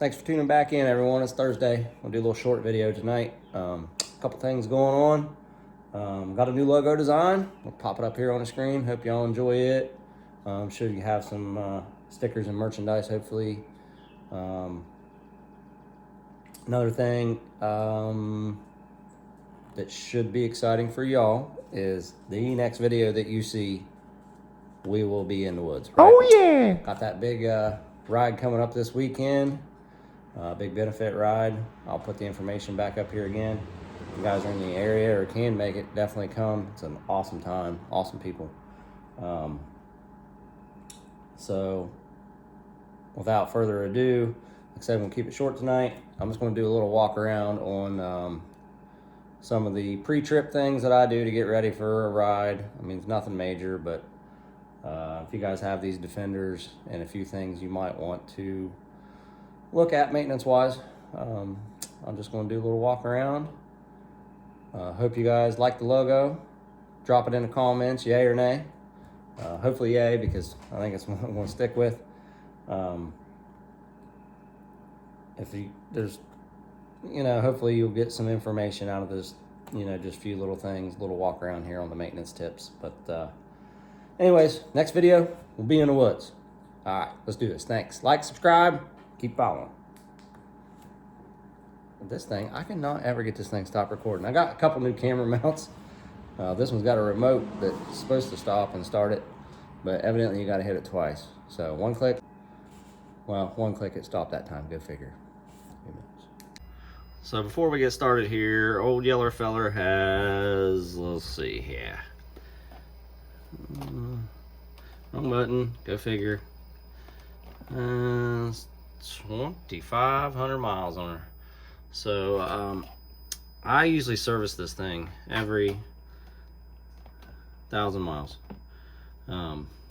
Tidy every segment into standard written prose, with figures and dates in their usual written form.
Thanks for tuning back in, everyone. It's Thursday. We'll do a little short video tonight. A couple things going on. Got a new logo design. We'll pop it up here on the screen. Hope y'all enjoy it. Should you have some stickers and merchandise, hopefully. Another thing that should be exciting for y'all is the next video that you see, we will be in the woods. Right? Oh yeah! Got that big ride coming up this weekend. Big benefit ride. I'll put the information back up here again. If you guys are in the area or can make it, definitely come. It's an awesome time, awesome people. So without further ado, like I said, we'll keep it short tonight. I'm just going to do a little walk around on some of the pre-trip things that I do to get ready for a ride. I mean, it's nothing major, but if you guys have these Defenders and a few things you might want to look at maintenance-wise, I'm just going to do a little walk around. Hope you guys like the logo. Drop it in the comments, yay or nay. Hopefully yay, because I think it's what I'm going to stick with. Hopefully you'll get some information out of this, just a few little things, little walk around here on the maintenance tips. But anyways, next video, we'll be in the woods. All right, let's do this. Thanks. Like, subscribe, keep following. This thing, I cannot ever get this thing to stop recording. I got a couple new camera mounts. This one's got a remote that's supposed to stop and start it, but evidently you got to hit it twice. So one click it stopped that time. Go figure. Who knows? So before we get started here, old yeller feller has, let's see here. Wrong button. Go figure. 2,500 miles on her. So I usually service this thing every 1,000 miles.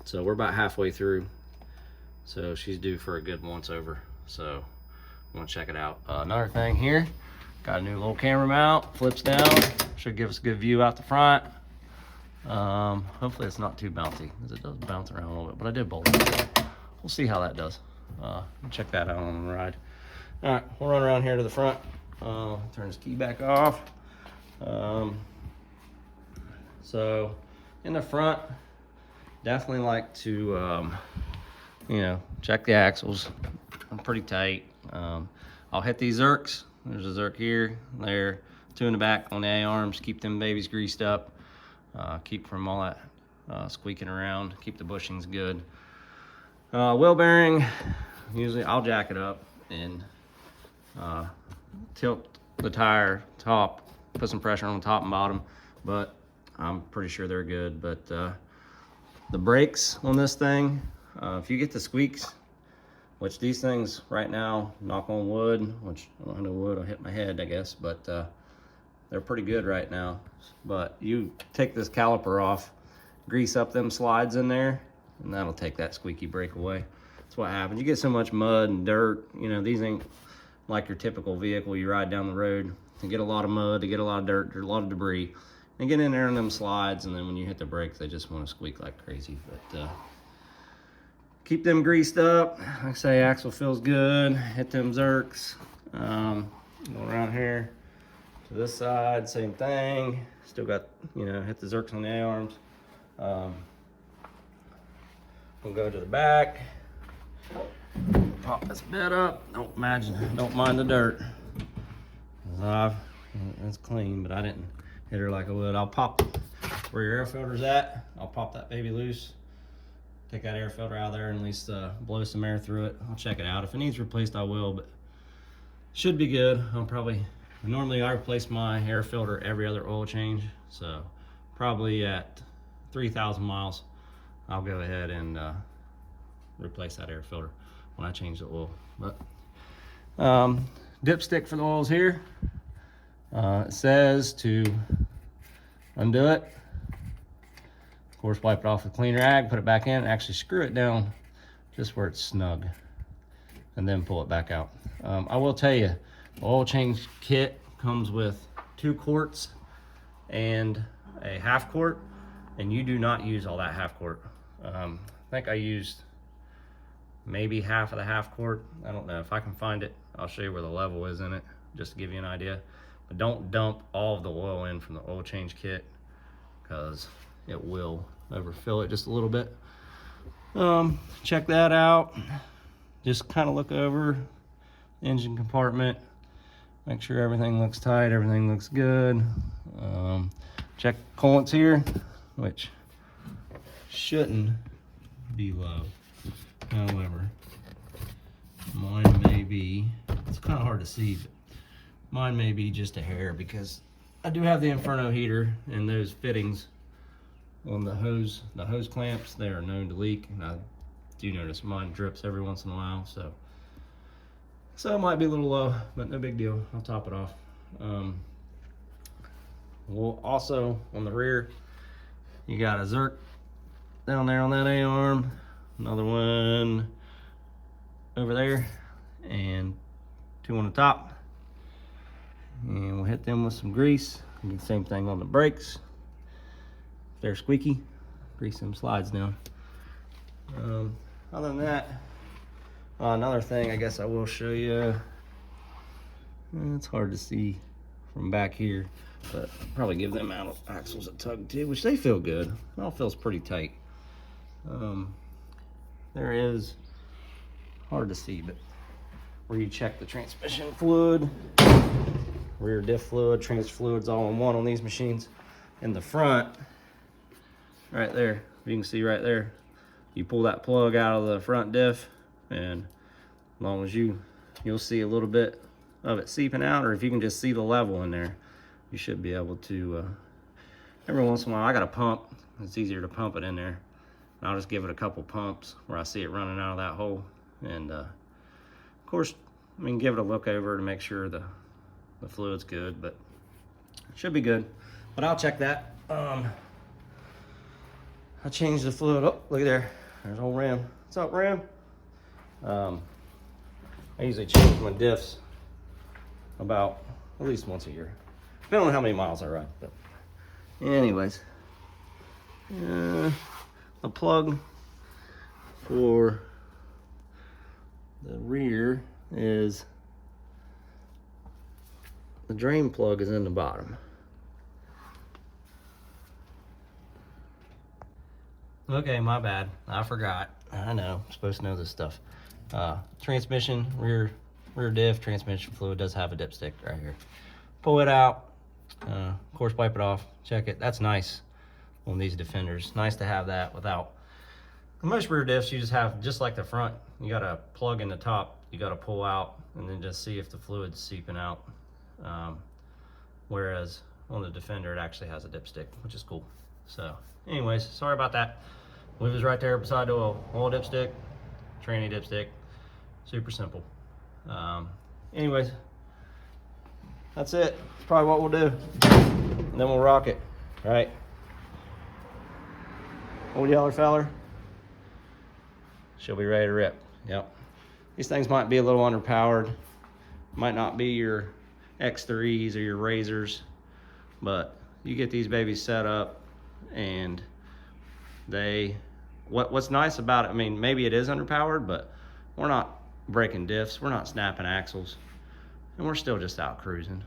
So we're about halfway through. So she's due for a good once over. So I'm gonna check it out. Another thing here, got a new little camera mount, flips down, should give us a good view out the front. Hopefully it's not too bouncy, because it does bounce around a little bit, but I did bolt it. We'll see how that does. Check that out on the ride. All right, we'll run around here to the front. Turn this key back off. So in the front, definitely like to, check the axles. I'm pretty tight. I'll hit these Zerks. There's a Zerk here, there, two in the back on the A-arms. Keep them babies greased up. Keep from all that squeaking around. Keep the bushings good. Wheel bearing, usually I'll jack it up and tilt the tire top, put some pressure on the top and bottom, but I'm pretty sure they're good. But the brakes on this thing, if you get the squeaks, which these things right now, knock on wood, which I don't have no wood, I'll hit my head, I guess, but they're pretty good right now. But you take this caliper off, grease up them slides in there, and that'll take that squeaky brake away. That's what happens. You get so much mud and dirt, these ain't like your typical vehicle you ride down the road. You get a lot of mud, you get a lot of dirt, a lot of debris. And get in there in them slides, and then when you hit the brakes, they just want to squeak like crazy. But keep them greased up. Like I say, axle feels good. Hit them Zerks. Go around here to this side, same thing. Still got, hit the Zerks on the A-arms. We'll go to the back. Pop this bed up. Don't mind the dirt. It's clean, but I didn't hit her like I would. I'll pop where your air filter's at. I'll pop that baby loose. Take that air filter out of there and at least blow some air through it. I'll check it out. If it needs replaced, I will, but should be good. Normally I replace my air filter every other oil change. So probably at 3,000 miles, I'll go ahead and replace that air filter when I change the oil. But dipstick for the oils here. It says to undo it. Of course, wipe it off with clean rag, put it back in, and actually screw it down just where it's snug, and then pull it back out. I will tell you, the oil change kit comes with 2 quarts and a half quart, and you do not use all that half quart. I think I used maybe half of the half quart. I don't know. If I can find it, I'll show you where the level is in it, just to give you an idea. But don't dump all of the oil in from the oil change kit, because it will overfill it just a little bit. Check that out. Just kind of look over the engine compartment, make sure everything looks tight, everything looks good. Check coolants here, which shouldn't be low. However, mine may be, it's kind of hard to see, but mine may be just a hair, because I do have the Inferno heater, and those fittings on the hose clamps, they are known to leak, and I do notice mine drips every once in a while, so it might be a little low, but no big deal. I'll top it off. We'll also, on the rear, you got a Zerk down there on that A-arm, another one over there, and two on the top. And we'll hit them with some grease. Do the same thing on the brakes. If they're squeaky, grease them slides down. Other than that, another thing I guess I will show you. It's hard to see from back here, but I'll probably give them axles a tug too, which they feel good. It all feels pretty tight. There is, hard to see, but where you check the transmission fluid, rear diff fluid, trans fluids all in one on these machines. In the front, right there, you can see right there, you pull that plug out of the front diff, and as long as you'll see a little bit of it seeping out, or if you can just see the level in there, you should be able to, every once in a while, I got a pump, it's easier to pump it in there, and I'll just give it a couple pumps where I see it running out of that hole, and of course, I mean, give it a look over to make sure the fluid's good, but it should be good. But I'll check that. I changed the fluid. Oh, look at there. There's old Ram. What's up, Ram? I usually change my diffs about at least once a year, depending on how many miles I ride. But anyways, the plug for the rear is, the drain plug is in the bottom. Okay, my bad. I forgot. I know, I'm supposed to know this stuff. Transmission, rear diff, transmission fluid does have a dipstick right here. Pull it out, of course wipe it off, check it. That's nice on these Defenders. Nice to have that without, most rear diffs you just have, just like the front, you got a plug in the top, you got to pull out and then just see if the fluid's seeping out. Whereas on the Defender it actually has a dipstick, which is cool. So anyways, sorry about that. Lube is right there beside the oil dipstick, tranny dipstick, super simple. Anyways, that's it. That's probably what we'll do, and then we'll rock it. All right, old Yeller feller, she'll be ready to rip. Yep, these things might be a little underpowered, might not be your X3s or your Razors, but you get these babies set up, and what's nice about it, I mean, maybe it is underpowered, but we're not breaking diffs, we're not snapping axles, and we're still just out cruising,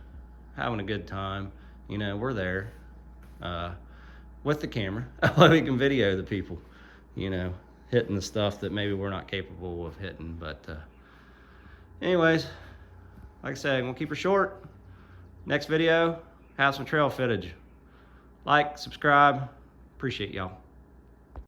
having a good time. You know, we're there with the camera. We can video the people, you know, hitting the stuff that maybe we're not capable of hitting. But anyways, like I said, I'm gonna keep her short. Next video, have some trail footage. Like, subscribe, appreciate y'all.